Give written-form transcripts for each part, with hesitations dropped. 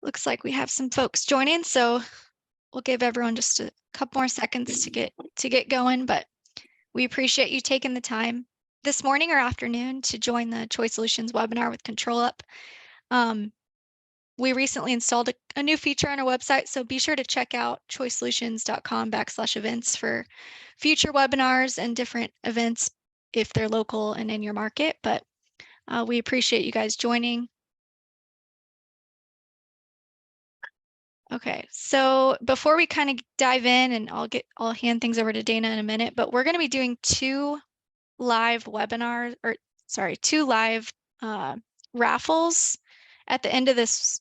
Looks like we have some folks joining, so we'll give everyone just a couple more seconds to get going, but we appreciate you taking the time this morning or afternoon to join the Choice Solutions webinar with ControlUp. We recently installed a new feature on our website, so be sure to check out choicesolutions.com/events for future webinars and different events if they're local and in your market. But we appreciate you guys joining. Okay, so before we kind of dive in, and I'll hand things over to Dana in a minute, but we're going to be doing two live raffles at the end of this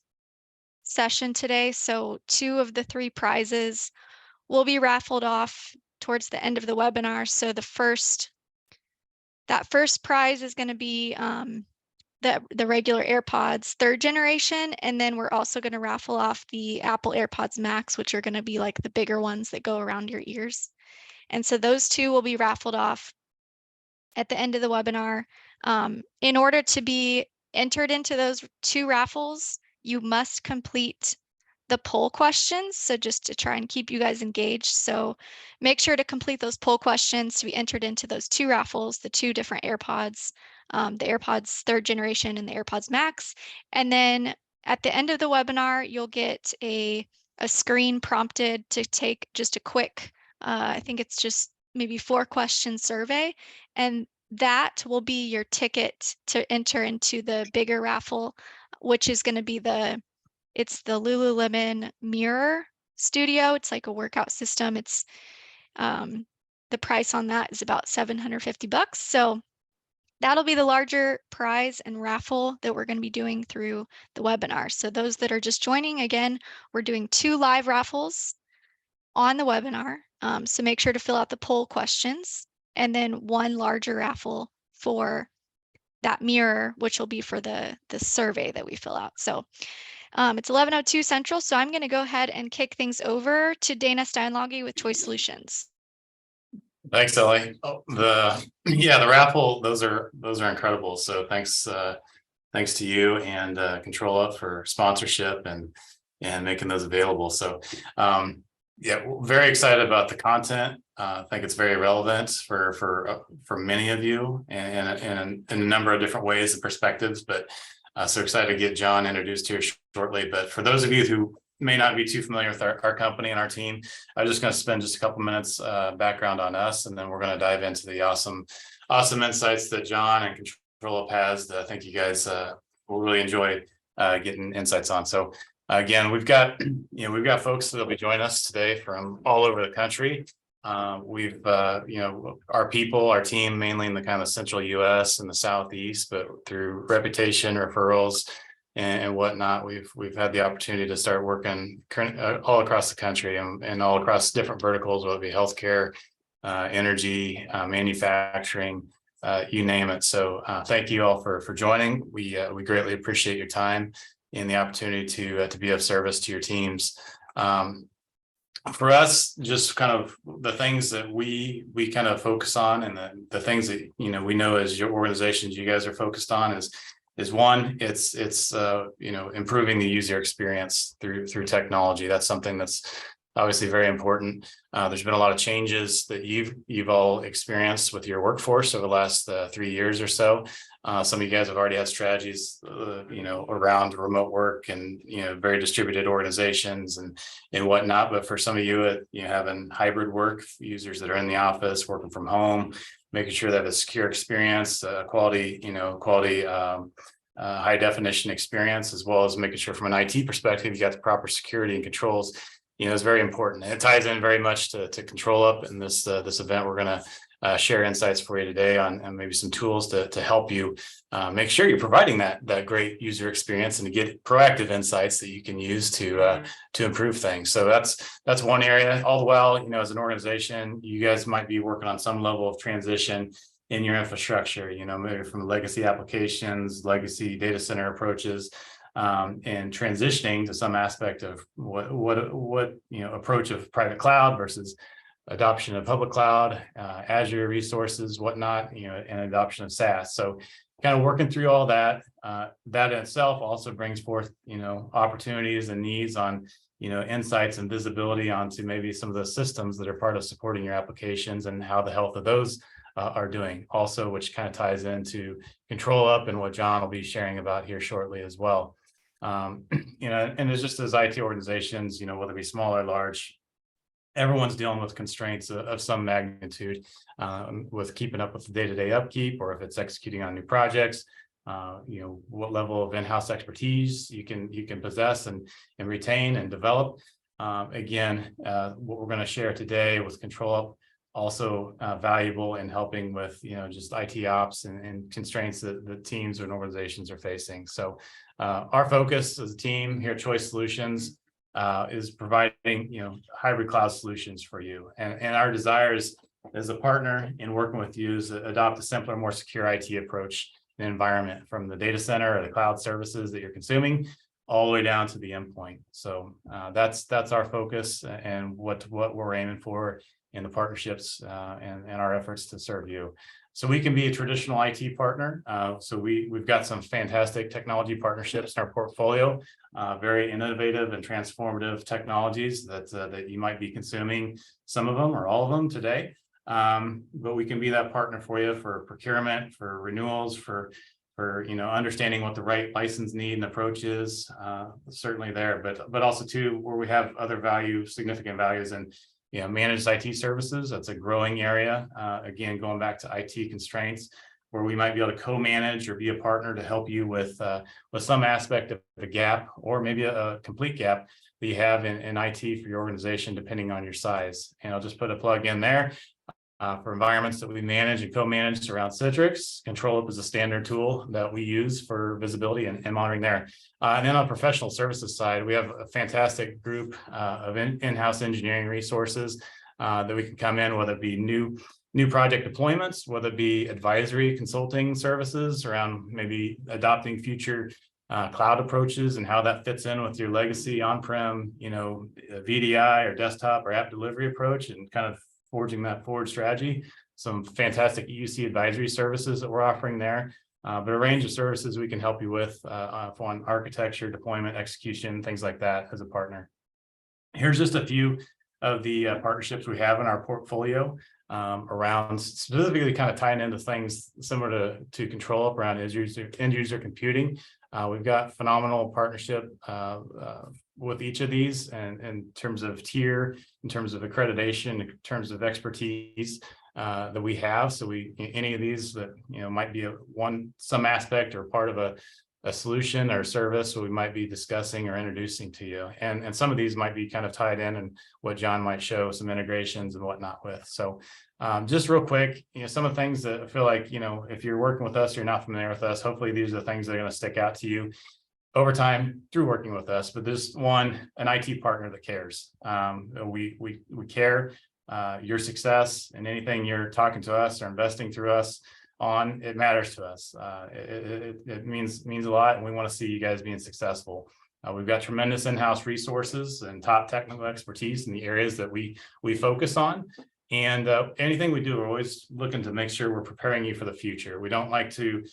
session today. So 2 of the 3 prizes will be raffled off towards the end of the webinar. So that first prize is going to be the regular AirPods 3rd generation, and then we're also going to raffle off the Apple AirPods Max, which are going to be like the bigger ones that go around your ears. And so those 2 will be raffled off at the end of the webinar. In order to be entered into those 2 raffles, you must complete the poll questions. So just to try and keep you guys engaged. So make sure to complete those poll questions to be entered into those 2 raffles, the 2 different AirPods, the AirPods 3rd generation and the AirPods Max. And then at the end of the webinar, you'll get a screen prompted to take just a quick, I think it's just maybe 4-question survey. And that will be your ticket to enter into the bigger raffle, which is going to be it's the Lululemon Mirror Studio. It's like a workout system. It's the price on that is about $750. So that'll be the larger prize and raffle that we're going to be doing through the webinar. So those that are just joining, again, we're doing 2 live raffles on the webinar. So make sure to fill out the poll questions, and then 1 larger raffle for that mirror, which will be for the survey that we fill out. So it's 11:02 Central, so I'm going to go ahead and kick things over to Dana Steinlage with Choice Solutions. Thanks, Ellie. The raffle, those are incredible. So thanks to you and ControlUp for sponsorship and making those available. So very excited about the content. I think it's very relevant for many of you and in a number of different ways and perspectives. But so excited to get John introduced here shortly. But for those of you who may not be too familiar with our company and our team, I'm just going to spend just a couple minutes background on us, and then we're going to dive into the awesome insights that John and ControlUp has that I think you guys will really enjoy getting insights on. So again, we've got folks that'll be joining us today from all over the country. We've our people, our team, mainly in the kind of central U.S. and the Southeast, but through reputation, referrals, and whatnot, we've had the opportunity to start working all across the country and all across different verticals, whether it be healthcare, energy, manufacturing, you name it. So thank you all for joining. We greatly appreciate your time and the opportunity to be of service to your teams. For us, just kind of the things that we kind of focus on, and the things that we know as your organizations you guys are focused on is one, it's improving the user experience through technology. That's something that's obviously very important. There's been a lot of changes that you've all experienced with your workforce over the last 3 years or so. Some of you guys have already had strategies, around remote work and very distributed organizations and whatnot. But for some of you, having hybrid work, users that are in the office, working from home, making sure they have a secure experience, quality high definition experience, as well as making sure from an IT perspective you got the proper security and controls. Is very important. And it ties in very much to ControlUp. And this event, we're going to share insights for you today on maybe some tools to help you make sure you're providing that great user experience and to get proactive insights that you can use to improve things. So that's one area. All the while, as an organization, you guys might be working on some level of transition in your infrastructure, maybe from legacy applications, legacy data center approaches, and transitioning to some aspect of what approach of private cloud versus adoption of public cloud, Azure resources, whatnot, and adoption of SaaS. So kind of working through all that, that in itself also brings forth, opportunities and needs on, insights and visibility onto maybe some of the systems that are part of supporting your applications and how the health of those are doing also, which kind of ties into control up and what John will be sharing about here shortly as well. And it's just as IT organizations, whether it be small or large, everyone's dealing with constraints of some magnitude with keeping up with the day-to-day upkeep, or if it's executing on new projects, what level of in-house expertise you can possess and retain and develop. Again, what we're going to share today with Control Up also valuable in helping with just IT ops and constraints that the teams and organizations are facing. So our focus as a team here at Choice Solutions is providing hybrid cloud solutions for you, and our desires as a partner in working with you is to adopt a simpler, more secure IT approach and environment, from the data center or the cloud services that you're consuming all the way down to the endpoint. So that's our focus and what we're aiming for in the partnerships and our efforts to serve you. So we can be a traditional IT partner. So we've got some fantastic technology partnerships in our portfolio, very innovative and transformative technologies that you might be consuming, some of them or all of them today. But we can be that partner for you for procurement, for renewals, for understanding what the right license need and approach is, certainly there, but also too, where we have other significant values in managed IT services. That's a growing area. Again, going back to IT constraints, where we might be able to co-manage or be a partner to help you with some aspect of a gap, or maybe a complete gap that you have in IT for your organization, depending on your size. And I'll just put a plug in there. For environments that we manage and co-manage around Citrix, Control Up is a standard tool that we use for visibility and monitoring there. And then on the professional services side, we have a fantastic group of in-house engineering resources that we can come in, whether it be new project deployments, whether it be advisory consulting services around maybe adopting future cloud approaches and how that fits in with your legacy on-prem, VDI or desktop or app delivery approach, and kind of forging that forward strategy. Some fantastic EUC advisory services that we're offering there, but a range of services we can help you with on architecture, deployment, execution, things like that as a partner. Here's just a few of the partnerships we have in our portfolio around specifically kind of tying into things similar to Control Up around end user computing. We've got phenomenal partnership with each of these, and in terms of tier, in terms of accreditation, in terms of expertise that we have. So any of these that might be some aspect or part of a solution or service we might be discussing or introducing to you, and some of these might be kind of tied in and what John might show some integrations and whatnot with. So just real quick, some of the things that I feel like if you're working with us, you're not familiar with us, hopefully these are the things that are going to stick out to you over time through working with us. But there's an IT partner that cares. We care your success, and anything you're talking to us or investing through us on, it matters to us. It means a lot, and we want to see you guys being successful. We've got tremendous in-house resources and top technical expertise in the areas that we focus on. And anything we do, we're always looking to make sure we're preparing you for the future. We don't like to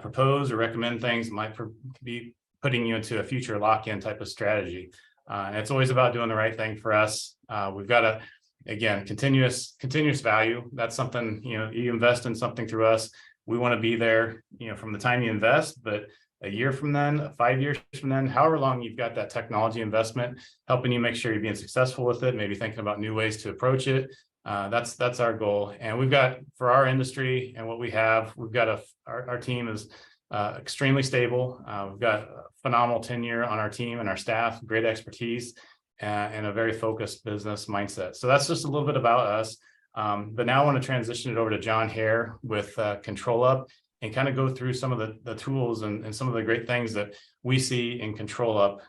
propose or recommend things that might be putting you into a future lock-in type of strategy. And it's always about doing the right thing for us. We've got again, continuous value. That's something, you invest in something through us, we want to be there, from the time you invest, but a year from then, 5 years from then, however long you've got that technology investment, helping you make sure you're being successful with it, maybe thinking about new ways to approach it. That's our goal. And we've got, for our industry and what we have, we've got our team is extremely stable. We've got phenomenal tenure on our team and our staff, great expertise, and a very focused business mindset. So that's just a little bit about us. But now I want to transition it over to John Hare with Control Up, and kind of go through some of the tools and some of the great things that we see in Control Up.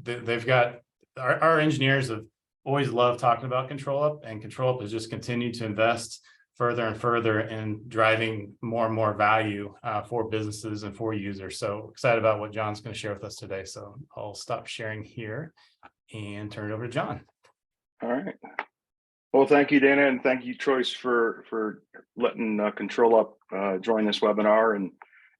They've got, our engineers have always loved talking about Control Up, and Control Up has just continued to invest further and further in driving more and more value for businesses and for users. So excited about what John's going to share with us today. So I'll stop sharing here and turn it over to John. All right. Well, thank you, Dana, and thank you, Choice, for letting Control Up join this webinar and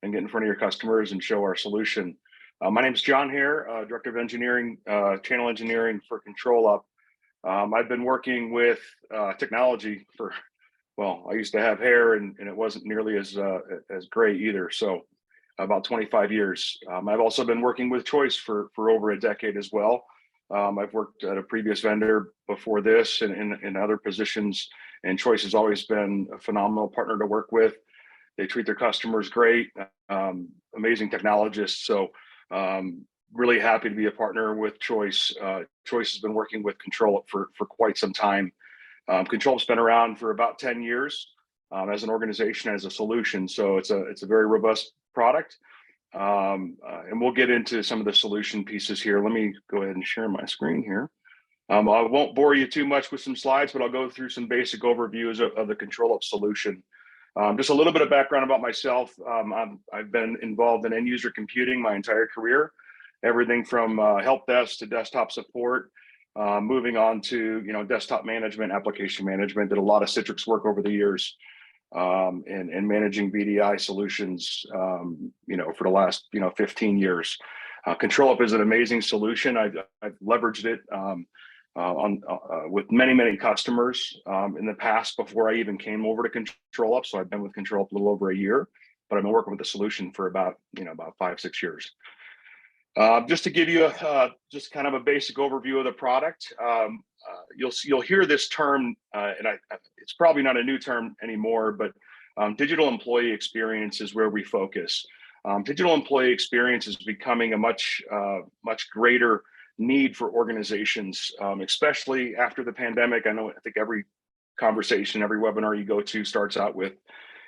get in front of your customers and show our solution. My name is John Hare, Director of Engineering, Channel Engineering for Control Up. I've been working with technology for, well, I used to have hair and it wasn't nearly as gray either. So about 25 years. I've also been working with Choice for over a decade as well. I've worked at a previous vendor before this and in other positions, and Choice has always been a phenomenal partner to work with. They treat their customers great, amazing technologists. So really happy to be a partner with Choice. Choice has been working with Control for quite some time. Control's been around for about 10 years as an organization, as a solution. So it's a very robust product. And we'll get into some of the solution pieces here. Let me go ahead and share my screen here. I won't bore you too much with some slides, but I'll go through some basic overviews of the Control Up solution. Just a little bit of background about myself. I've been involved in end user computing my entire career, everything from help desk to desktop support, moving on to desktop management, application management. Did a lot of Citrix work over the years. And managing VDI solutions, for the last 15 years. Control Up is an amazing solution. I've leveraged it with many customers in the past before I even came over to Control Up. So I've been with Control Up a little over a year, but I've been working with the solution for about 5-6 years. Just to give you just kind of a basic overview of the product, you'll hear this term, and it's probably not a new term anymore, but digital employee experience is where we focus. Digital employee experience is becoming a much greater need for organizations, especially after the pandemic. I think every conversation, every webinar you go to starts out with,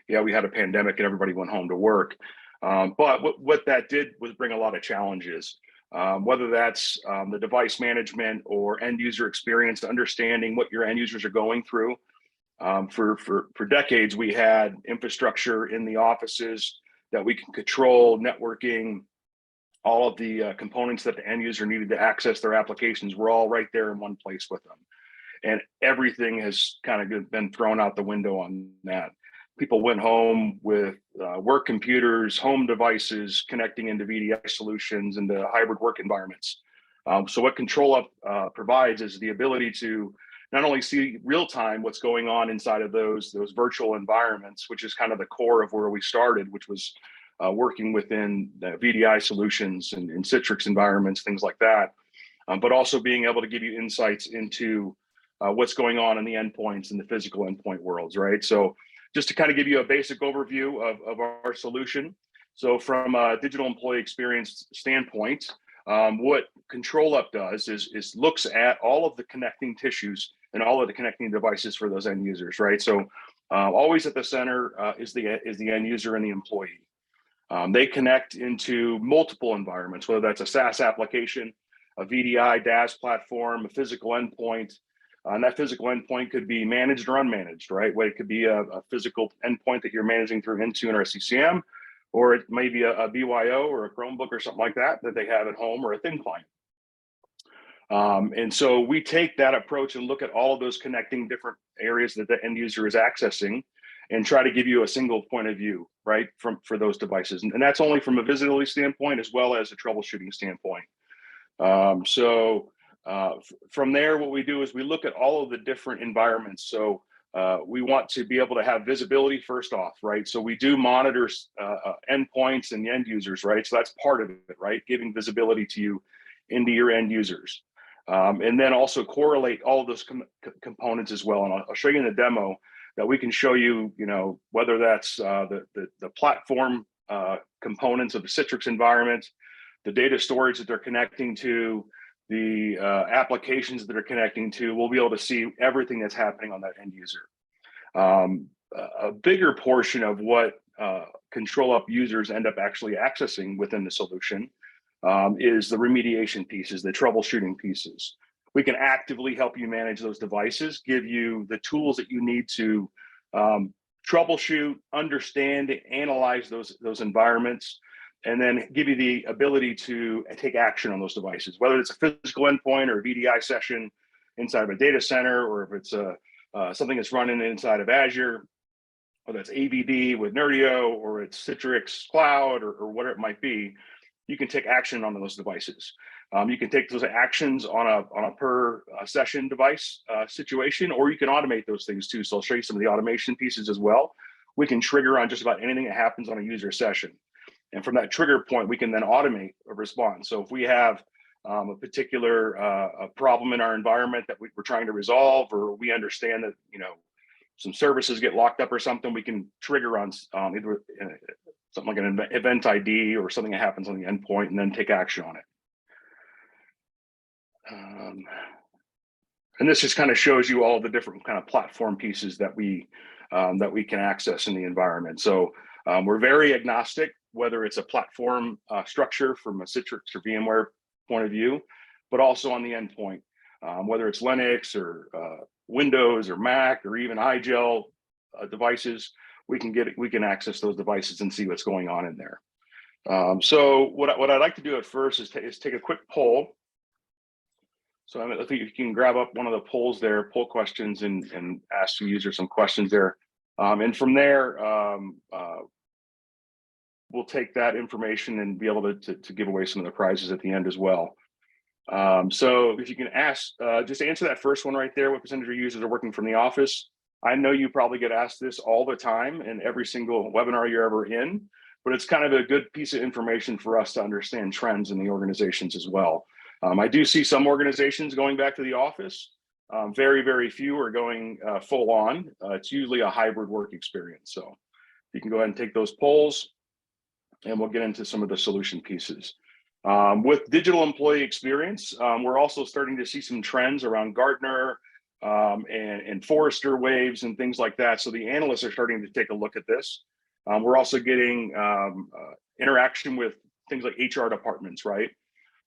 yeah, we had a pandemic and everybody went home to work. But what that did was bring a lot of challenges, whether that's the device management or end user experience, understanding what your end users are going through. For decades, we had infrastructure in the offices that we can control, networking, all of the components that the end user needed to access their applications were all right there in one place with them. And everything has kind of been thrown out the window on that. People went home with work computers, home devices, connecting into VDI solutions, into hybrid work environments. So what Control Up provides is the ability to not only see real time what's going on inside of those virtual environments, which is kind of the core of where we started, which was working within the VDI solutions and Citrix environments, things like that, but also being able to give you insights into what's going on in the endpoints and the physical endpoint worlds, right? So just to kind of give you a basic overview of our solution. So from a digital employee experience standpoint, what Control Up does is looks at all of the connecting tissues and all of the connecting devices for those end users, right? So always at the center is the end user and the employee. They connect into multiple environments, whether that's a SaaS application, a VDI DaaS platform, a physical endpoint. And that physical endpoint could be managed or unmanaged, right? Well, it could be a physical endpoint that you're managing through Intune or CCM, or it may be a BYO or a Chromebook or something like that they have at home, or a thin client. And so we take that approach and look at all of those connecting different areas that the end user is accessing and try to give you a single point of view, right, for those devices. And that's only from a visibility standpoint as well as a troubleshooting standpoint. From there, what we do is we look at all of the different environments. So we want to be able to have visibility first off, right? So we do monitor endpoints and the end users, right? So that's part of it, right? Giving visibility to you into your end users. And then also correlate all of those components as well. And I'll show you in the demo that we can show you, whether that's the platform components of the Citrix environment, the data storage that they're connecting to, the applications that are connecting to. We'll be able to see everything that's happening on that end user. A bigger portion of what Control Up users end up actually accessing within the solution is the remediation pieces, the troubleshooting pieces. We can actively help you manage those devices, give you the tools that you need to troubleshoot, understand, analyze those environments, and then give you the ability to take action on those devices, whether it's a physical endpoint or a VDI session inside of a data center, or if it's a something that's running inside of Azure, whether it's AVD with Nerdio or it's Citrix Cloud or whatever it might be, you can take action on those devices. You can take those actions on a per session device situation, or you can automate those things too. So I'll show you some of the automation pieces as well. We can trigger on just about anything that happens on a user session. And from that trigger point, we can then automate a response. So if we have a particular a problem in our environment that we're trying to resolve, or we understand that, you know, some services get locked up or something, we can trigger on either something like an event ID or something that happens on the endpoint and then take action on it. And this just kind of shows you all the different kind of platform pieces that we can access in the environment. So we're very agnostic, whether it's a platform structure from a Citrix or VMware point of view, but also on the endpoint, whether it's Linux or Windows or Mac or even iGel devices, we can access those devices and see what's going on in there. So what I'd like to do at first is take a quick poll. So I think you can grab up one of the polls there, poll questions, and ask the user some questions there. And from there, we'll take that information and be able to give away some of the prizes at the end as well. So if you can just answer that first one right there, what percentage of users are working from the office? I know you probably get asked this all the time in every single webinar you're ever in, but it's kind of a good piece of information for us to understand trends in the organizations as well. I do see some organizations going back to the office. Very, very few are going full on. It's usually a hybrid work experience. So you can go ahead and take those polls and we'll get into some of the solution pieces. With digital employee experience, we're also starting to see some trends around Gartner and Forrester waves and things like that. So the analysts are starting to take a look at this. We're also getting interaction with things like HR departments, right?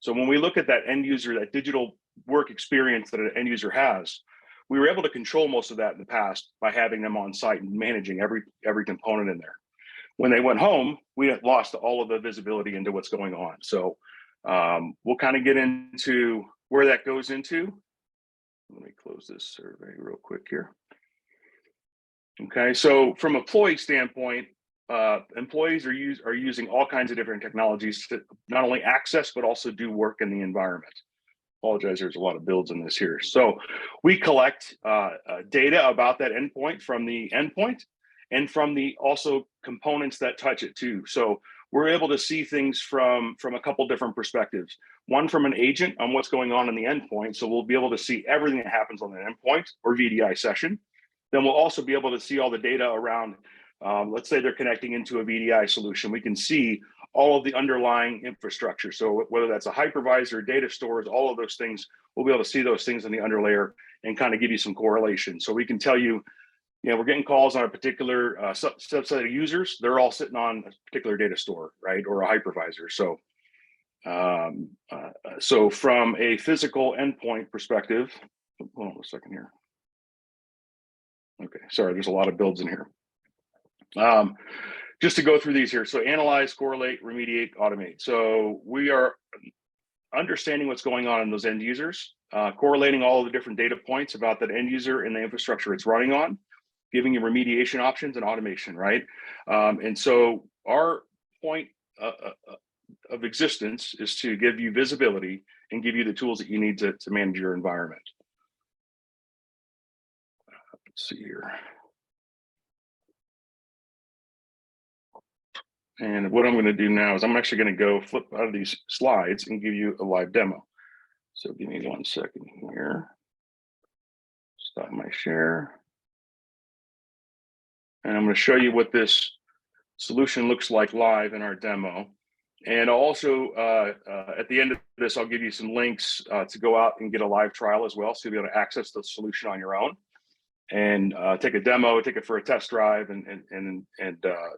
So when we look at that end user, that digital work experience that an end user has, we were able to control most of that in the past by having them on site and managing every component in there. When they went home, we had lost all of the visibility into what's going on. So we'll kind of get into where that goes into. Let me close this survey real quick here. Okay, so from an employee standpoint, employees are using all kinds of different technologies to not only access, but also do work in the environment. Apologize, there's a lot of builds in this here. So we collect data about that endpoint from the endpoint and from the also components that touch it too. So we're able to see things from a couple different perspectives. One from an agent on what's going on in the endpoint. So we'll be able to see everything that happens on the endpoint or VDI session. Then we'll also be able to see all the data around, let's say they're connecting into a VDI solution. We can see all of the underlying infrastructure. So whether that's a hypervisor, data stores, all of those things, we'll be able to see those things in the underlayer and kind of give you some correlation. So we can tell you, we're getting calls on a particular subset of users. They're all sitting on a particular data store, right? Or a hypervisor. So, so from a physical endpoint perspective, hold on a second here. Okay, sorry, there's a lot of builds in here. Just to go through these here. So analyze, correlate, remediate, automate. So we are understanding what's going on in those end users, correlating all of the different data points about that end user and the infrastructure it's running on, giving you remediation options and automation, right? And so our point of existence is to give you visibility and give you the tools that you need to manage your environment. Let's see here. And what I'm going to do now is I'm actually going to go flip out of these slides and give you a live demo. So give me 1 second here. Stop my share. And I'm going to show you what this solution looks like live in our demo. And also at the end of this, I'll give you some links to go out and get a live trial as well. So you'll be able to access the solution on your own and take a demo, take it for a test drive and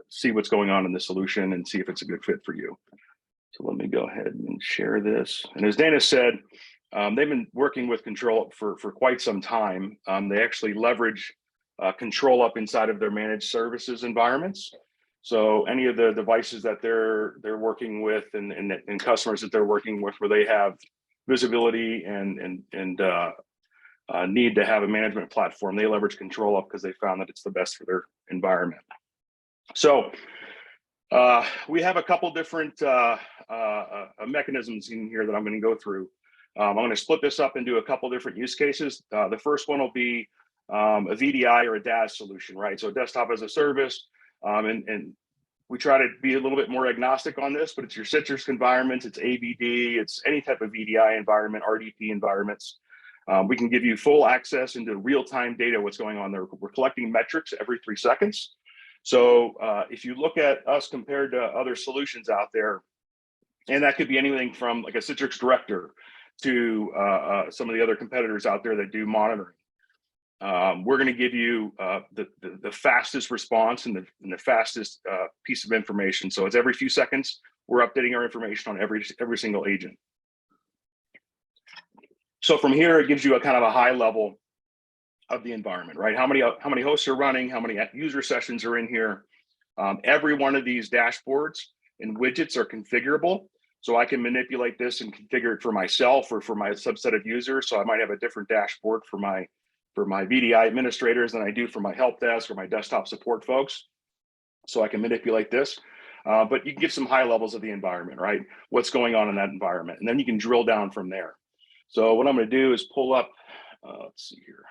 see what's going on in the solution and see if it's a good fit for you. So let me go ahead and share this. And as Dana said, they've been working with ControlUp for quite some time. They actually leverage ControlUp inside of their managed services environments. So any of the devices that they're working with and customers that they're working with where they have visibility and need to have a management platform, they leverage ControlUp because they found that it's the best for their environment. So we have a couple different mechanisms in here that I'm going to go through. I'm going to split this up into a couple different use cases. The first one will be a VDI or a DaaS solution, right? So desktop as a service, and we try to be a little bit more agnostic on this, but it's your Citrix environments, it's AVD, it's any type of VDI environment, RDP environments. We can give you full access into real-time data, what's going on there. We're collecting metrics every 3 seconds. So if you look at us compared to other solutions out there, and that could be anything from like a Citrix Director to some of the other competitors out there that do monitoring. We're going to give you the fastest response and the fastest piece of information. So it's every few seconds, we're updating our information on every single agent. So from here, it gives you a kind of a high level of the environment, right? How many hosts are running, how many user sessions are in here. Every one of these dashboards and widgets are configurable. So I can manipulate this and configure it for myself or for my subset of users. So I might have a different dashboard for my VDI administrators than I do for my help desk or my desktop support folks. So I can manipulate this, but you can give some high levels of the environment, right? What's going on in that environment, and then you can drill down from there. So what I'm going to do is pull up, let's see here.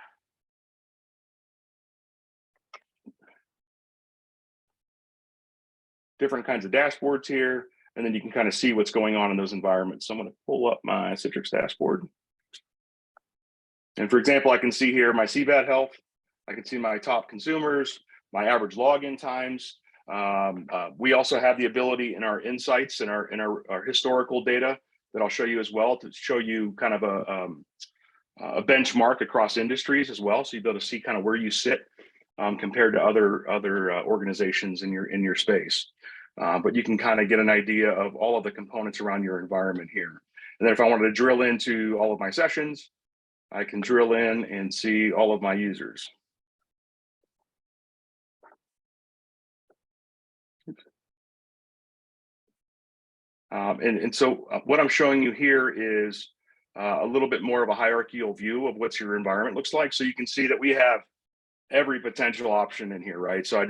Different kinds of dashboards here, and then you can kind of see what's going on in those environments. So I'm going to pull up my Citrix dashboard. And for example, I can see here my CVAT health. I can see my top consumers, my average login times. We also have the ability in our insights and our historical data that I'll show you as well to show you kind of a benchmark across industries as well. So you'll be able to see kind of where you sit compared to other organizations in your space. But you can kind of get an idea of all of the components around your environment here. And then if I wanted to drill into all of my sessions, I can drill in and see all of my users. And so what I'm showing you here is a little bit more of a hierarchical view of what your environment looks like. So you can see that we have every potential option in here, right? So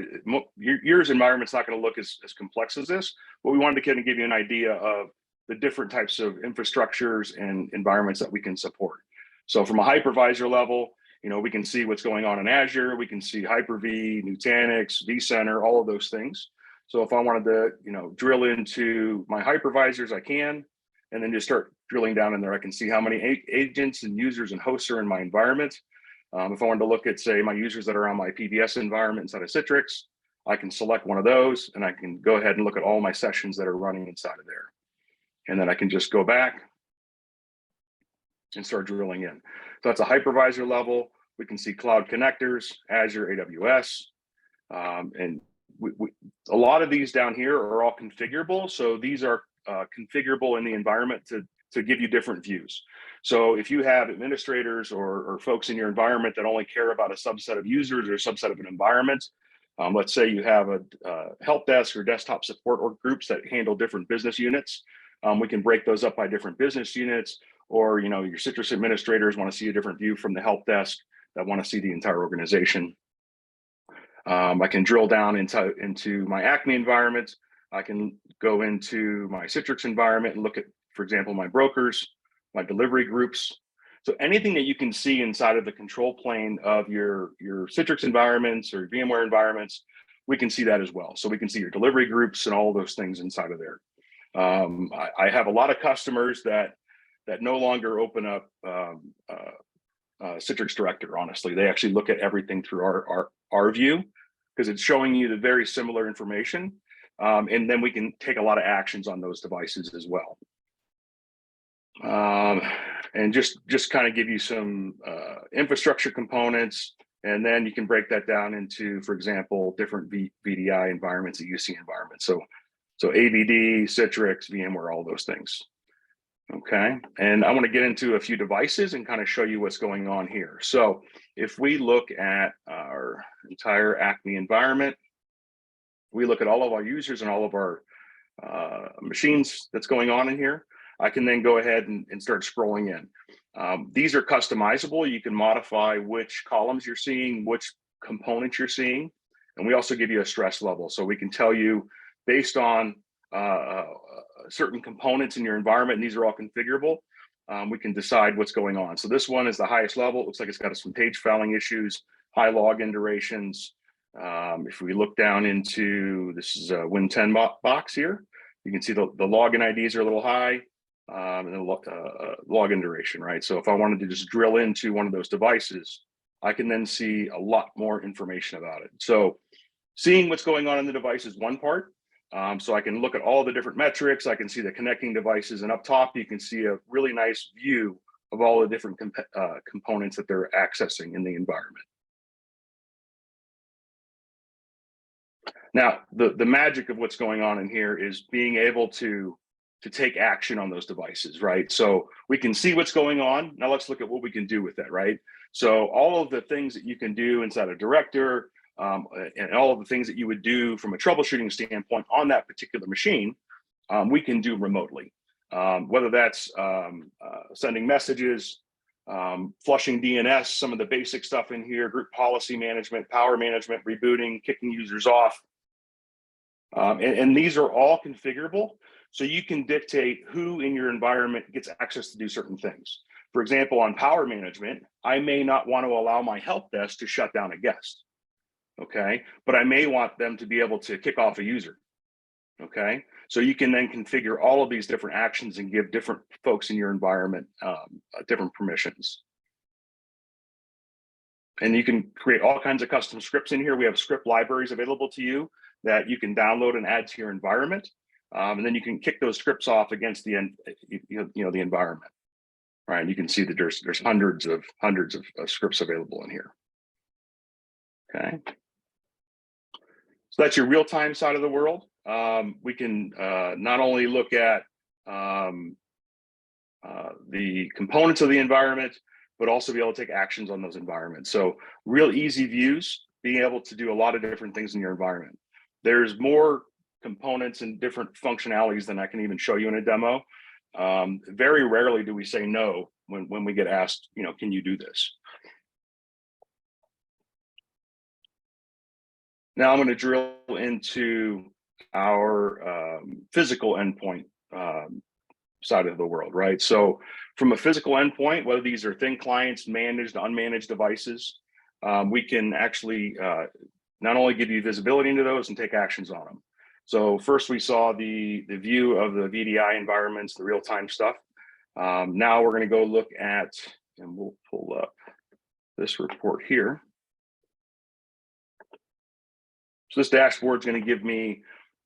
yours environment's not going to look as complex as this, but we wanted to kind of give you an idea of the different types of infrastructures and environments that we can support. So from a hypervisor level, we can see what's going on in Azure. We can see Hyper-V, Nutanix, vCenter, all of those things. So if I wanted to, drill into my hypervisors, I can, and then just start drilling down in there. I can see how many agents and users and hosts are in my environment. If I wanted to look at, say, my users that are on my PBS environment inside of Citrix, I can select one of those, and I can go ahead and look at all my sessions that are running inside of there. And then I can just go back and start drilling in. So that's a hypervisor level. We can see cloud connectors, Azure, AWS, and a lot of these down here are all configurable. So these are configurable in the environment to give you different views. So if you have administrators or folks in your environment that only care about a subset of users or a subset of an environment, let's say you have a help desk or desktop support or groups that handle different business units, we can break those up by different business units, or your Citrix administrators want to see a different view from the help desk that want to see the entire organization. I can drill down into my Acme environment. I can go into my Citrix environment and look at, for example, my brokers, my delivery groups. So anything that you can see inside of the control plane of your Citrix environments or VMware environments, we can see that as well. So we can see your delivery groups and all of those things inside of there. I have a lot of customers that no longer open up Citrix Director. Honestly, they actually look at everything through our view because it's showing you the very similar information, and then we can take a lot of actions on those devices as well. And just kind of give you some infrastructure components, and then you can break that down into, for example, different VDI environments, UC environments. So AVD, Citrix, VMware, all those things. Okay, and I want to get into a few devices and kind of show you what's going on here. So if we look at our entire Acme environment, we look at all of our users and all of our machines that's going on in here. I can then go ahead and start scrolling in. These are customizable. You can modify which columns you're seeing, which components you're seeing. And we also give you a stress level. So we can tell you based on certain components in your environment, and these are all configurable, we can decide what's going on. So this one is the highest level. It looks like it's got some page fouling issues, high login durations. If we look down into, this is a Win10 box here, you can see the login IDs are a little high, and the login duration, right? So if I wanted to just drill into one of those devices, I can then see a lot more information about it. So seeing what's going on in the device is one part. So I can look at all the different metrics. I can see the connecting devices, and up top, you can see a really nice view of all the different components that they're accessing in the environment. Now, the magic of what's going on in here is being able to take action on those devices, right? So we can see what's going on. Now let's look at what we can do with that, right? So all of the things that you can do inside a director, and all of the things that you would do from a troubleshooting standpoint on that particular machine, we can do remotely. Whether that's sending messages, flushing DNS, some of the basic stuff in here, group policy management, power management, rebooting, kicking users off. And these are all configurable. So you can dictate who in your environment gets access to do certain things. For example, on power management, I may not want to allow my help desk to shut down a guest. Okay, but I may want them to be able to kick off a user. Okay, so you can then configure all of these different actions and give different folks in your environment different permissions. And you can create all kinds of custom scripts in here. We have script libraries available to you that you can download and add to your environment, and then you can kick those scripts off against the the environment. Right, and you can see that there's hundreds of scripts available in here. Okay. So that's your real-time side of the world. We can not only look at the components of the environment, but also be able to take actions on those environments. So real easy views, being able to do a lot of different things in your environment. There's more components and different functionalities than I can even show you in a demo. Very rarely do we say no when we get asked, can you do this? Now I'm going to drill into our physical endpoint side of the world, right? So from a physical endpoint, whether these are thin clients, managed, unmanaged devices, we can actually not only give you visibility into those and take actions on them. So first we saw the view of the VDI environments, the real-time stuff. Now we're going to go look at, and we'll pull up this report here. So this dashboard is going to give me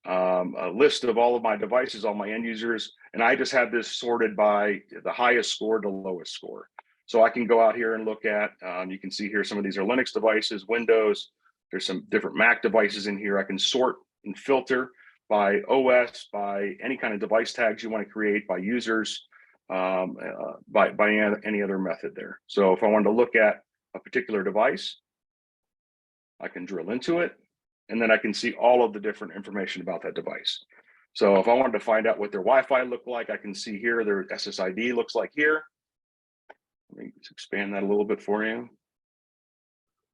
a list of all of my devices, all my end users, and I just have this sorted by the highest score to lowest score. So I can go out here and look at, you can see here, some of these are Linux devices, Windows, there's some different Mac devices in here. I can sort and filter by OS, by any kind of device tags you want to create, by users, by any other method there. So if I wanted to look at a particular device, I can drill into it, and then I can see all of the different information about that device. So if I wanted to find out what their Wi-Fi looked like, I can see here their SSID looks like here. Let me expand that a little bit for you.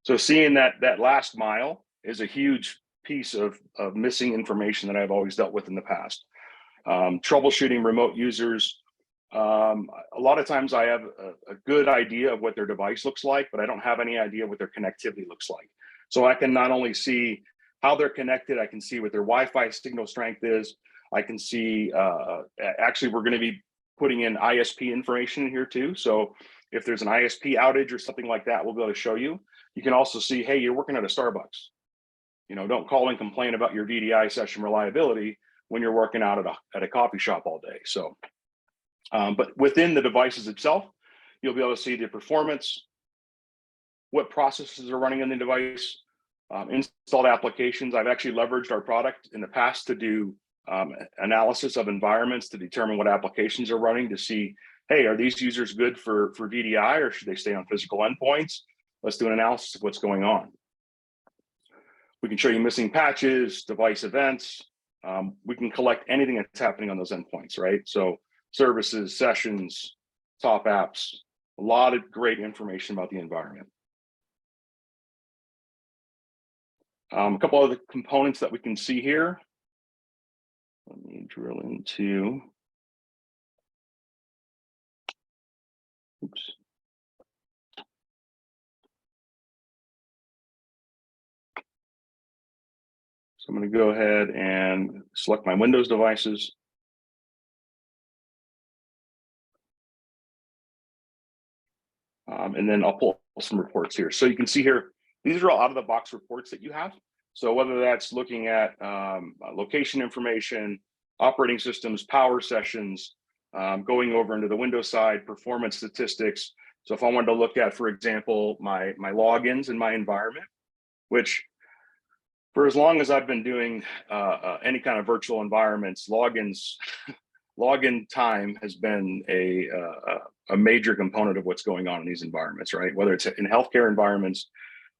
So seeing that last mile is a huge piece of missing information that I've always dealt with in the past. Troubleshooting remote users. A lot of times I have a good idea of what their device looks like, but I don't have any idea what their connectivity looks like. So I can not only see how they're connected, I can see what their Wi-Fi signal strength is. I can see, actually, we're going to be putting in ISP information in here too. So if there's an ISP outage or something like that, we'll be able to show you. You can also see, hey, you're working at a Starbucks. Don't call and complain about your VDI session reliability when you're working out at a coffee shop all day. So, but within the devices itself, you'll be able to see the performance, what processes are running in the device, installed applications. I've actually leveraged our product in the past to do analysis of environments to determine what applications are running, to see, hey, are these users good for VDI, or should they stay on physical endpoints? Let's do an analysis of what's going on. We can show you missing patches, device events. We can collect anything that's happening on those endpoints, right? So services, sessions, top apps, a lot of great information about the environment. A couple of the components that we can see here. Let me drill into, oops. So I'm going to go ahead and select my Windows devices. And then I'll pull some reports here. So you can see here, these are all out of the box reports that you have. So whether that's looking at location information, operating systems, power sessions, going over into the Windows side, performance statistics. So if I wanted to look at, for example, my logins in my environment, which for as long as I've been doing any kind of virtual environments, login time has been a major component of what's going on in these environments, right? Whether it's in healthcare environments,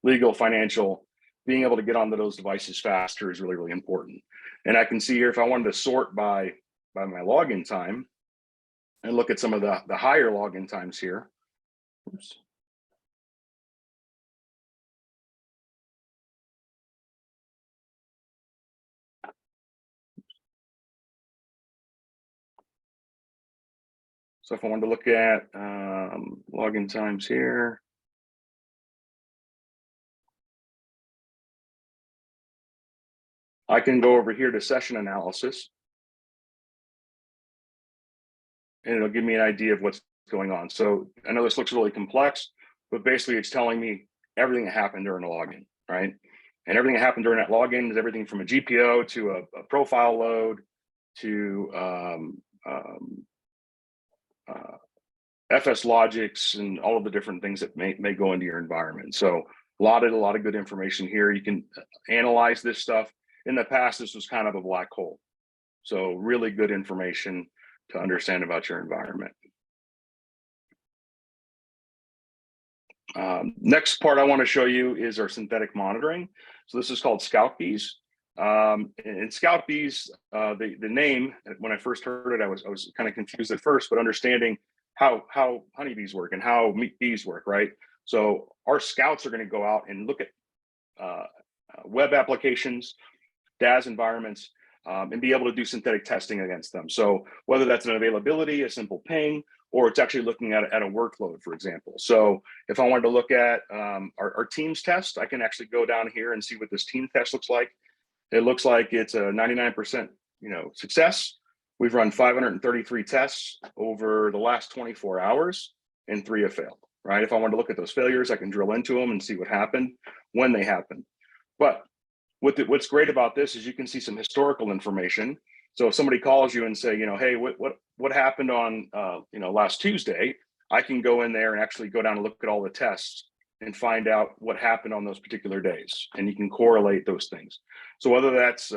legal, financial, being able to get onto those devices faster is really, really important. And I can see here, if I wanted to sort by my login time and look at some of the higher login times here. Oops. So if I wanted to look at login times here, I can go over here to session analysis, and it'll give me an idea of what's going on. So I know this looks really complex, but basically it's telling me everything that happened during a login, right? And everything that happened during that login is everything from a GPO to a profile load to FS logics and all of the different things that may go into your environment. So a lot of good information here. You can analyze this stuff. In the past, this was kind of a black hole. So really good information to understand about your environment. Next part I want to show you is our synthetic monitoring. So this is called Scout Bees. And Scout Bees, the name, when I first heard it, I was kind of confused at first, but understanding how honeybees work and how bees work, right? So our scouts are going to go out and look at web applications, DAS environments, and be able to do synthetic testing against them. So whether that's an availability, a simple ping, or it's actually looking at a workload, for example. So if I wanted to look at our Teams test, I can actually go down here and see what this team test looks like. It looks like it's a 99% success. We've run 533 tests over the last 24 hours, and 3 have failed, right? If I want to look at those failures, I can drill into them and see what happened, when they happened. But what's great about this is you can see some historical information. So if somebody calls you and say, hey, what happened on last Tuesday, I can go in there and actually go down and look at all the tests and find out what happened on those particular days, and you can correlate those things. So whether that's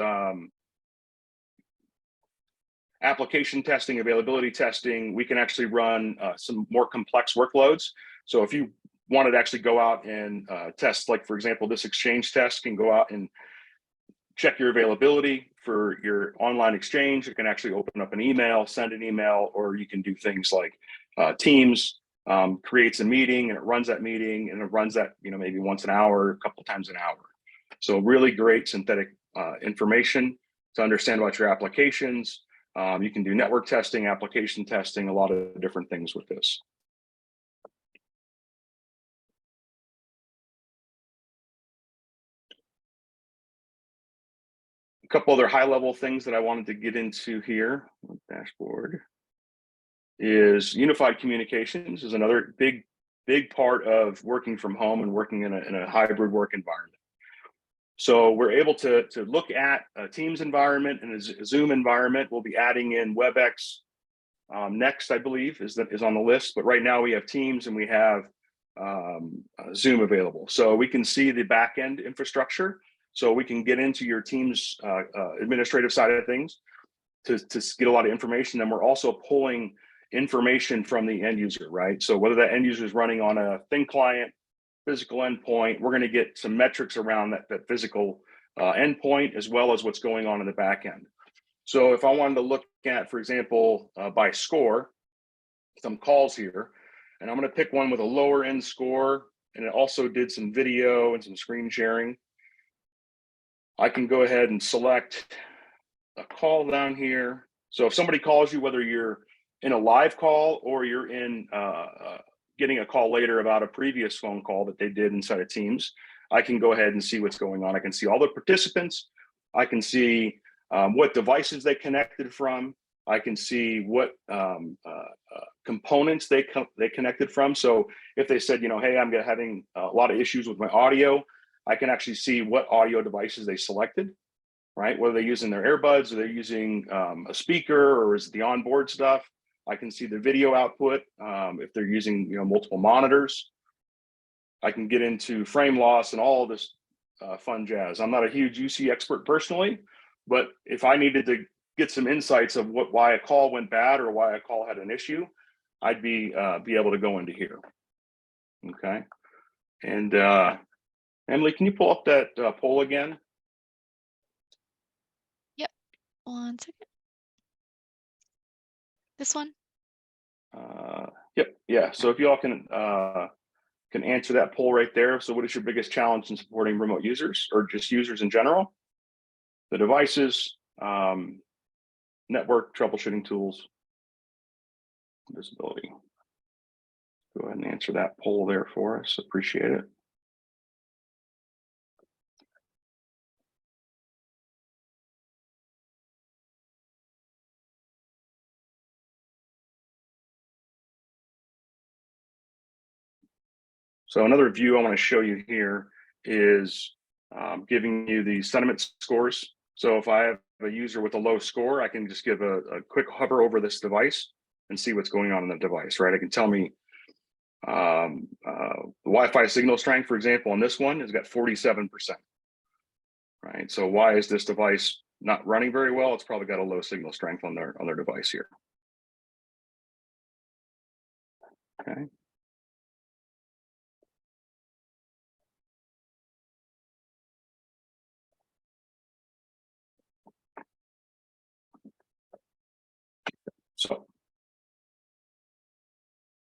application testing, availability testing, we can actually run some more complex workloads. So if you wanted to actually go out and test, like for example, this exchange test can go out and check your availability for your online exchange. It can actually open up an email, send an email, or you can do things like Teams creates a meeting and it runs that meeting, and it runs that maybe once an hour, a couple times an hour. So really great synthetic information to understand about your applications. You can do network testing, application testing, a lot of different things with this. A couple other high-level things that I wanted to get into here on the dashboard is unified communications is another big part of working from home and working in a hybrid work environment. So we're able to look at a Teams environment and a Zoom environment. We'll be adding in WebEx next, I believe, is on the list. But right now we have Teams and we have Zoom available. So we can see the back-end infrastructure. So we can get into your Teams administrative side of things to get a lot of information. Then we're also pulling information from the end user, right? So whether that end user is running on a thin client, physical endpoint, we're going to get some metrics around that physical endpoint, as well as what's going on in the back end. So if I wanted to look at, for example, by score, some calls here, and I'm going to pick one with a lower end score, and it also did some video and some screen sharing. I can go ahead and select a call down here. So if somebody calls you, whether you're in a live call or you're in getting a call later about a previous phone call that they did inside of Teams, I can go ahead and see what's going on. I can see all the participants. I can see what devices they connected from. I can see what components they connected from. So if they said, hey, I'm having a lot of issues with my audio, I can actually see what audio devices they selected, right? Whether they're using their earbuds or they're using a speaker, or is it the onboard stuff. I can see the video output if they're using multiple monitors. I can get into frame loss and all of this fun jazz. I'm not a huge UC expert personally, but if I needed to get some insights of why a call went bad or why a call had an issue, I'd be able to go into here. Okay. And Emily, can you pull up that poll again? Yep. 1 second. This one? Yep. Yeah. So if you all can answer that poll right there. So what is your biggest challenge in supporting remote users, or just users in general? The devices, network troubleshooting tools, visibility. Go ahead and answer that poll there for us. Appreciate it. So another view I want to show you here is giving you the sentiment scores. So if I have a user with a low score, I can just give a quick hover over this device and see what's going on in the device, right? I can tell me the Wi-Fi signal strength, for example, on this one has got 47%, right? So why is this device not running very well? It's probably got a low signal strength on their device here. Okay. So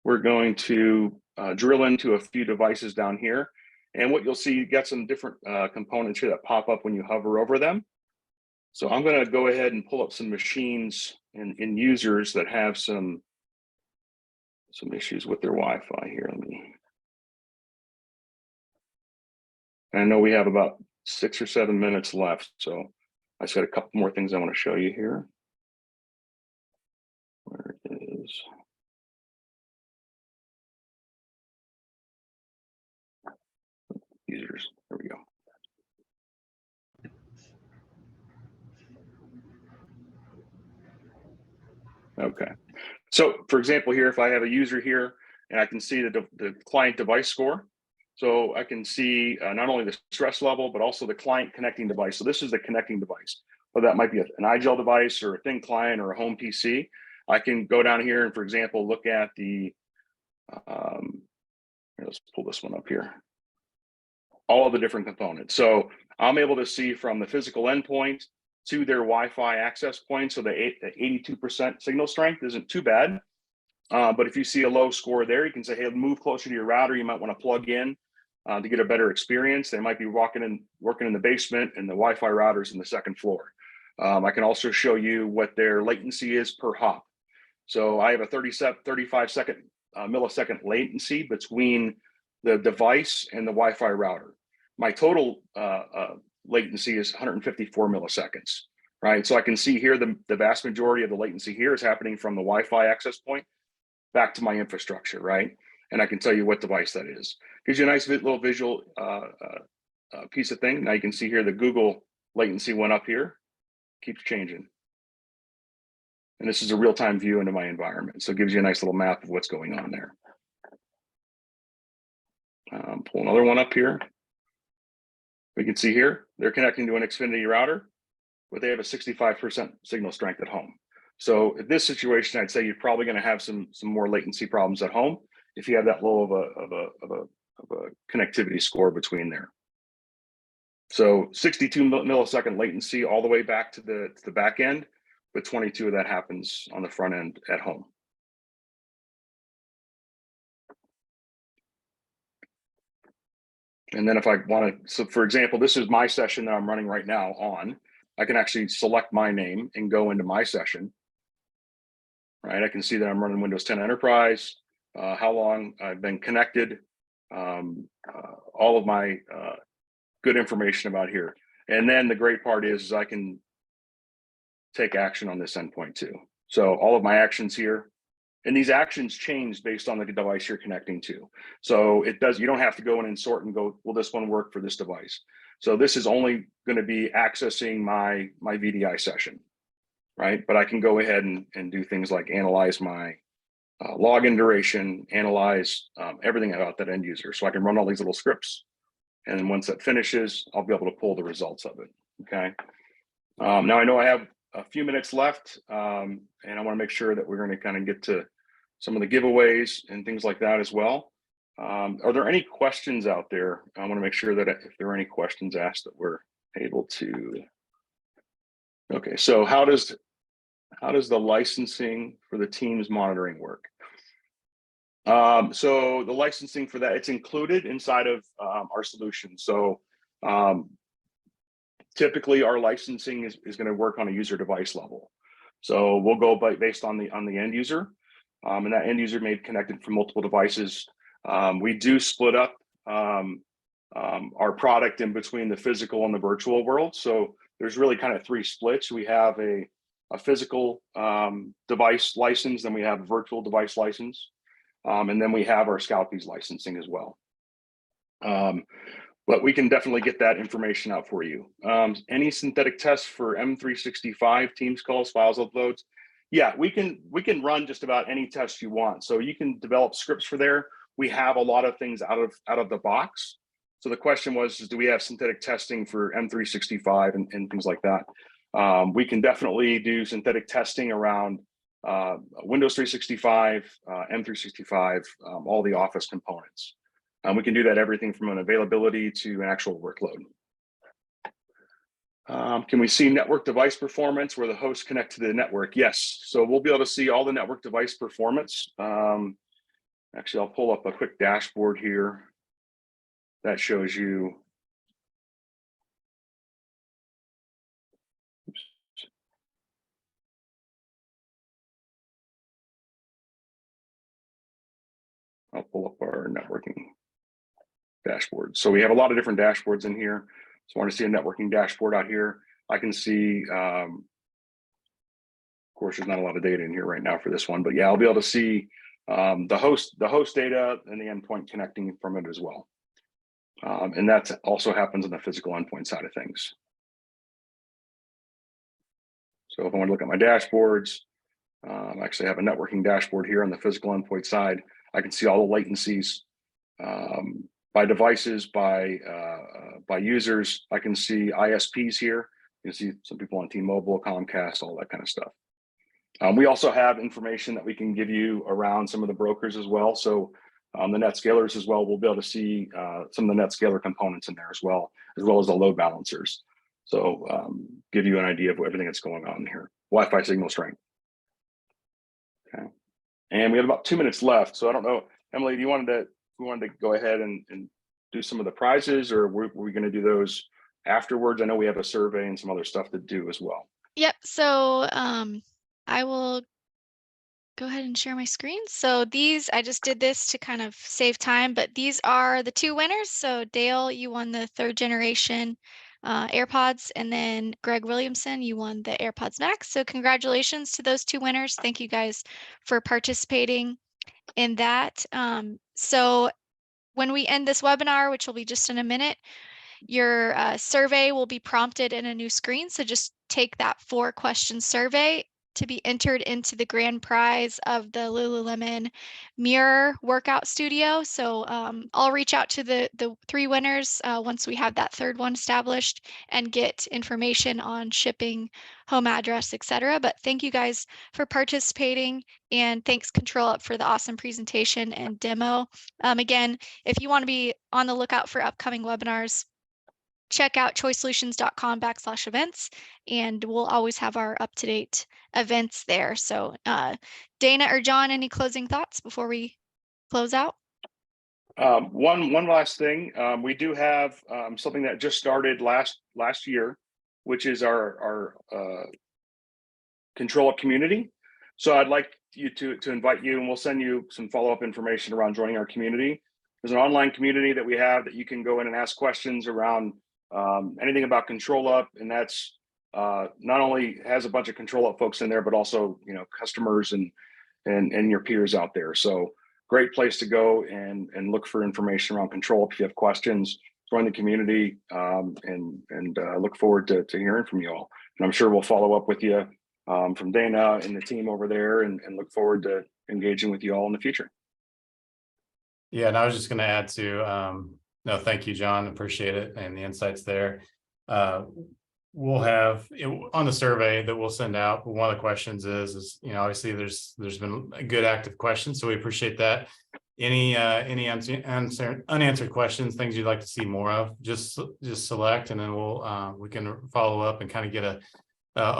we're going to drill into a few devices down here. And what you'll see, you got some different components here that pop up when you hover over them. So I'm going to go ahead and pull up some machines and users that have some issues with their Wi-Fi here. And I know we have about 6 or 7 minutes left, so I just got a couple more things I want to show you here. Where it is. Users, there we go. Okay, so for example here, if I have a user here and I can see the client device score, so I can see not only the stress level, but also the client connecting device. So this is the connecting device. Whether that might be an iGel device or a thin client or a home PC. I can go down here and, for example, look at the, let's pull this one up here. All of the different components. So I'm able to see from the physical endpoint to their Wi-Fi access point. So the 82% signal strength isn't too bad. But if you see a low score there, you can say, hey, move closer to your router. You might want to plug in to get a better experience. They might be working in the basement and the Wi-Fi routers in the second floor. I can also show you what their latency is per hop. So I have a 35 millisecond latency between the device and the Wi-Fi router. My total latency is 154 milliseconds, right? So I can see here the vast majority of the latency here is happening from the Wi-Fi access point back to my infrastructure, right? And I can tell you what device that is. Gives you a nice little visual piece of thing. Now you can see here the Google latency went up here, keeps changing. And this is a real-time view into my environment. So it gives you a nice little map of what's going on there. Pull another one up here. We can see here, they're connecting to an Xfinity router, but they have a 65% signal strength at home. So in this situation, I'd say you're probably going to have some more latency problems at home if you have that low of a connectivity score between there. So 62 millisecond latency all the way back to the back end but 22 of that happens on the front end at home. And then if I want to, so for example, this is my session that I'm running right now on. I can actually select my name and go into my session. Right, I can see that I'm running Windows 10 Enterprise, how long I've been connected, all of my good information about here. And then the great part is I can take action on this endpoint too. So all of my actions here, and these actions change based on the device you're connecting to. So it does, you don't have to go in and sort and go, will this one work for this device? So this is only going to be accessing my VDI session, right? But I can go ahead and do things like analyze my login duration, analyze everything about that end user. So I can run all these little scripts. And then once that finishes, I'll be able to pull the results of it, okay? Now I know I have a few minutes left, and I want to make sure that we're going to kind of get to some of the giveaways and things like that as well. Are there any questions out there? I want to make sure that if there are any questions asked that we're able to. Okay, so how does the licensing for the Teams monitoring work? So the licensing for that, it's included inside of our solution. So typically our licensing is going to work on a user device level. So we'll go based on the end user, and that end user may be connected from multiple devices. We do split up our product in between the physical and the virtual world. So there's really kind of three splits. We have a physical device license, then we have a virtual device license, and then we have our Scalpies licensing as well. But we can definitely get that information out for you. Any synthetic tests for M365 Teams calls, files uploads? Yeah, we can run just about any test you want. So you can develop scripts for there. We have a lot of things out of the box. So the question was, do we have synthetic testing for M365 and things like that? We can definitely do synthetic testing around Windows 365, M365, all the Office components. We can do that everything from an availability to an actual workload. Can we see network device performance where the hosts connect to the network? Yes, so we'll be able to see all the network device performance. Actually, I'll pull up a quick dashboard here that shows you. Oops. I'll pull up our networking dashboard. So we have a lot of different dashboards in here. So I want to see a networking dashboard out here. I can see, of course, there's not a lot of data in here right now for this one, but yeah, I'll be able to see the host data and the endpoint connecting from it as well. And that also happens on the physical endpoint side of things. So if I want to look at my dashboards, I actually have a networking dashboard here on the physical endpoint side. I can see all the latencies by devices, by users. I can see ISPs here. You can see some people on T-Mobile, Comcast, all that kind of stuff. We also have information that we can give you around some of the brokers as well. So the NetScalers as well, we'll be able to see some of the NetScaler components in there as well as the load balancers. So give you an idea of everything that's going on here. Wi-Fi signal strength. Okay, and we have about 2 minutes left. So I don't know, Emily, do you wanted to go ahead and do some of the prizes, or were we going to do those afterwards? I know we have a survey and some other stuff to do as well. Yep. So I will go ahead and share my screen. So these, I just did this to kind of save time, but these are the two winners. So Dale, you won the 3rd generation AirPods, and then Greg Williamson, you won the AirPods Max. So congratulations to those two winners. Thank you guys for participating in that. So when we end this webinar, which will be just in a minute, your survey will be prompted in a new screen. So just take that 4-question survey to be entered into the grand prize of the Lululemon Mirror Workout Studio. So I'll reach out to the 3 winners once we have that 3rd one established and get information on shipping, home address, etc. But thank you guys for participating, and thanks ControlUp for the awesome presentation and demo. Again, if you want to be on the lookout for upcoming webinars, check out choicesolutions.com/events, and we'll always have our up-to-date events there. So Dana or John, any closing thoughts before we close out? One last thing. We do have something that just started last year, which is our Control Up community. So I'd like you to invite you, and we'll send you some follow-up information around joining our community. There's an online community that we have that you can go in and ask questions around anything about Control Up, and that's not only has a bunch of Control Up folks in there, but also customers and your peers out there. So great place to go and look for information around Control Up. If you have questions, join the community, and look forward to hearing from you all. And I'm sure we'll follow up with you from Dana and the team over there, and look forward to engaging with you all in the future. Yeah, and I was just going to add to, no, thank you, John. Appreciate it and the insights there. We'll have on the survey that we'll send out. One of the questions is obviously there's been a good active questions, so we appreciate that. Any unanswered questions, things you'd like to see more of, just select, and then we can follow up and kind of get a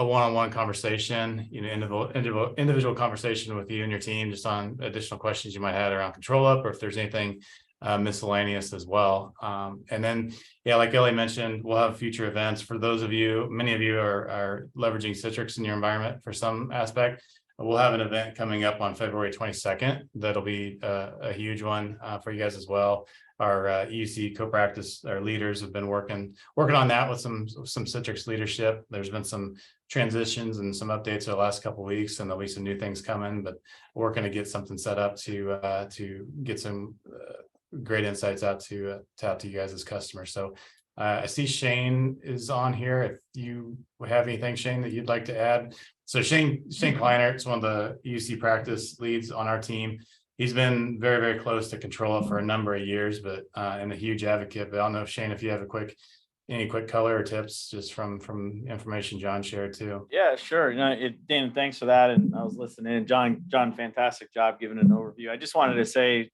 one-on-one conversation, individual conversation with you and your team, just on additional questions you might have around Control Up, or if there's anything miscellaneous as well. And then, yeah, like Ellie mentioned, we'll have future events. For those of you, many of you are leveraging Citrix in your environment for some aspect. We'll have an event coming up on February 22nd. That'll be a huge one for you guys as well. Our EUC co-practice, our leaders have been working on that with some Citrix leadership. There's been some transitions and some updates over the last couple of weeks, and there'll be some new things coming, but we're going to get something set up to get some great insights out to you guys as customers. So I see Shane is on here. If you have anything, Shane, that you'd like to add. So Shane Kleinert is one of the EUC practice leads on our team. He's been very, very close to Control Up for a number of years, but and a huge advocate. But I don't know, Shane, if you have any quick color or tips just from information John shared too. Yeah, sure. Dan, thanks for that. And I was listening. John, fantastic job giving an overview. I just wanted to say,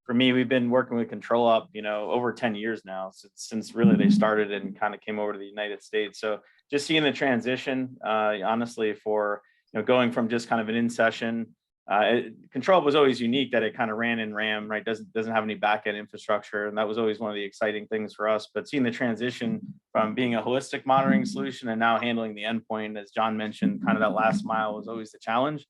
for me, we've been working with Control Up, over 10 years now, since really they started and kind of came over to the United States. So just seeing the transition, honestly, for going from just kind of an in session. Control Up was always unique that it kind of ran in RAM, right? Doesn't have any backend infrastructure, and that was always one of the exciting things for us. But seeing the transition from being a holistic monitoring solution and now handling the endpoint, as John mentioned, kind of that last mile was always the challenge.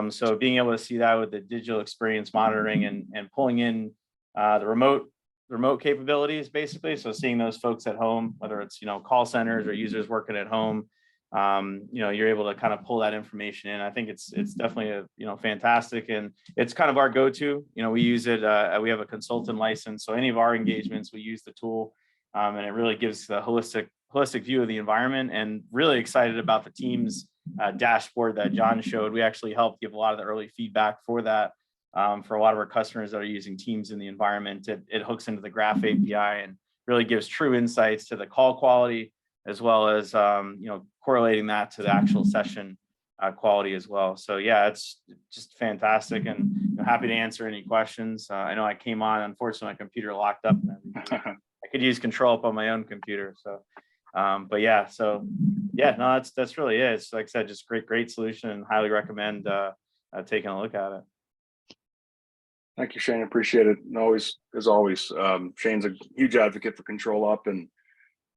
So being able to see that with the digital experience monitoring and pulling in the remote capabilities, basically. So seeing those folks at home, whether it's call centers or users working at home. You're able to kind of pull that information in. I think it's definitely fantastic, and it's kind of our go-to. We use it. We have a consultant license, so any of our engagements we use the tool, and it really gives the holistic view of the environment. And really excited about the team's dashboard that John showed. We actually helped give a lot of the early feedback for that for a lot of our customers that are using Teams in the environment. It hooks into the Graph API and really gives true insights to the call quality, as well as correlating that to the actual session quality as well. So yeah, it's just fantastic, and happy to answer any questions. I know I came on, unfortunately my computer locked up, and I could use Control Up on my own computer. So but yeah, so yeah, no, that's really it. It's, like I said, just great solution, and highly recommend taking a look at it. Thank you, Shane. Appreciate it. And always, as always, Shane's a huge advocate for Control Up, and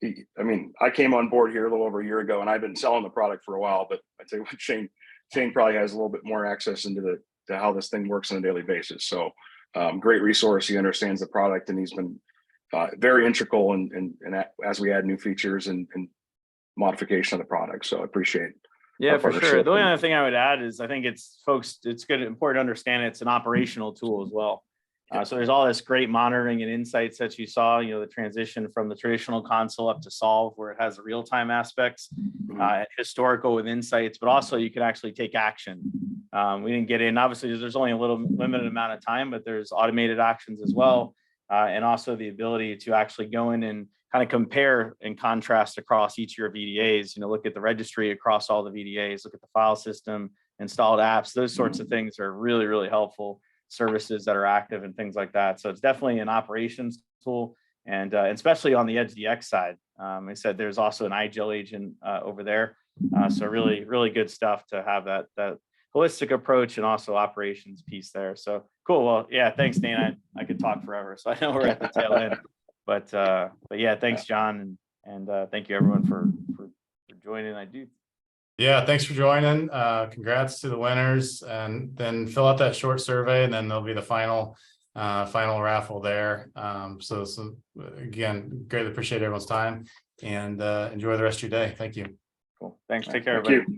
I came on board here a little over a year ago, and I've been selling the product for a while, but I'd say Shane probably has a little bit more access into to how this thing works on a daily basis. So great resource. He understands the product, and he's been very integral and as we add new features and modification of the product. So I appreciate. Yeah, for sure. The only other thing I would add is I think it's important to understand it's an operational tool as well. So there's all this great monitoring and insights that you saw, the transition from the traditional console up to Solve, where it has the real-time aspects, historical with insights, but also you can actually take action. We didn't get in, obviously there's only a little limited amount of time, but there's automated actions as well. And also the ability to actually go in and kind of compare and contrast across each of your VDAs, look at the registry across all the VDAs, look at the file system, installed apps, those sorts of things are really, really helpful. Services that are active and things like that. So it's definitely an operations tool, And especially on the Edge DX side, I said there's also an iGel agent over there. So really good stuff to have that holistic approach and also operations piece there. So cool. Well, yeah, thanks, Dane. I could talk forever, so I know we're at the tail end. But yeah, thanks, John, and thank you everyone for joining. I do. Yeah, thanks for joining. Congrats to the winners, and then fill out that short survey, and then there'll be the final raffle there. So again, greatly appreciate everyone's time, and enjoy the rest of your day. Thank you. Cool. Thanks. Take care, Thank everybody. you.